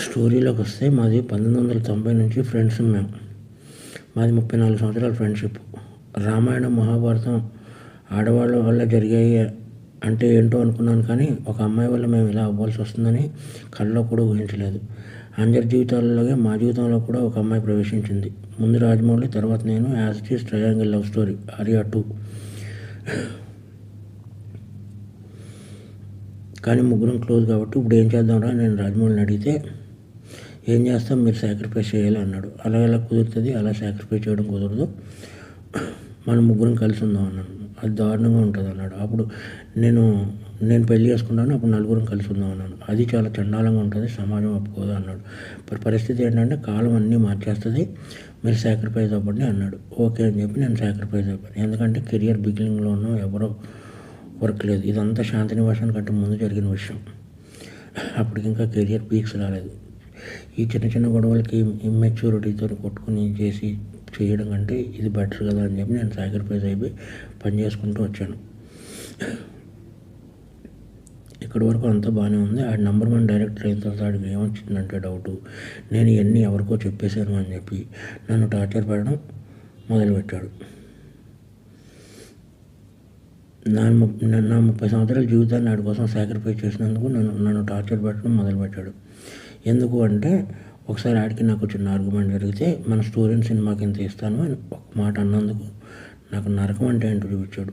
స్టోరీలోకి వస్తే మాది 1990 నుంచి ఫ్రెండ్స్ మేము. మాది 34 సంవత్సరాల ఫ్రెండ్షిప్. రామాయణం మహాభారతం ఆడవాళ్ళ వల్ల జరిగాయి అంటే ఏంటో అనుకున్నాను, కానీ ఒక అమ్మాయి వల్ల మేము ఇలా అవ్వాల్సి వస్తుందని కల్లో కూడా ఊహించలేదు. అందరి జీవితాలలాగే మా జీవితంలో కూడా ఒక అమ్మాయి ప్రవేశించింది. ముందు రాజమౌళి, తర్వాత నేను. As it is triangle love story, Arya 2. కానీ ముగ్గురం క్లోజ్ కాబట్టి ఇప్పుడు ఏం చేద్దాంరా నేను రాజమౌళిని అడిగితే, ఏం చేస్తాం, మీరు సాక్రిఫైస్ చేయాలి అన్నాడు. అలా ఎలా కుదురుతుంది, అలా సాక్రిఫైస్ చేయడం కుదరదు, మనం ముగ్గురం కలిసి ఉందాం అన్నాను. అది దారుణంగా ఉంటుంది అన్నాడు. అప్పుడు నేను పెళ్లి చేసుకున్నాను, అప్పుడు నలుగురం కలిసి ఉందాం అన్నాను. అది చాలా చండాలంగా ఉంటుంది, సమాజం ఒప్పుకోదు అన్నాడు. పరిస్థితి ఏంటంటే కాలం అన్నీ మార్చేస్తుంది, మీరు సాక్రిఫైస్ అవ్వండి అన్నాడు. ఓకే అని చెప్పి నేను సాక్రిఫైస్ అయిపోయాను. ఎందుకంటే కెరియర్ బిగినింగ్లో ఉన్న ఎవరో వర్క్ లేదు. ఇదంతా శాంతినివాసన్ కంటే ముందు జరిగిన విషయం. అప్పటికి ఇంకా కెరియర్ పీక్స్ రాలేదు. ఈ చిన్న చిన్న గొడవలకి ఇమ్మెచ్యూరిటీతో కొట్టుకుని చేయడం కంటే ఇది బెటర్ కదా అని చెప్పి నేను సాక్రిఫైస్ అయిపోయి పని చేసుకుంటూ వచ్చాను. ఇక్కడి వరకు అంతా బాగానే ఉంది. ఆ నెంబర్ 1 డైరెక్టర్ అయిన తర్వాత ఆడికి ఏమొచ్చిందంటే డౌటు, నేను ఇవన్నీ ఎవరికో చెప్పేశాను అని చెప్పి నన్ను టార్చర్ పెట్టడం మొదలుపెట్టాడు. నా 30 సంవత్సరాల జీవితాన్ని వాడి కోసం సాక్రిఫైస్ చేసినందుకు నన్ను టార్చర్ పెట్టడం మొదలుపెట్టాడు. ఎందుకు అంటే, ఒకసారి ఆడికి నాకు చిన్న ఆర్గ్యుమెంట్ జరిగితే మన స్టోరీని సినిమాకి ఇంత ఇస్తాను అని ఒక మాట అన్నందుకు నాకు నరకం అంటే ఏంటో చూపించాడు.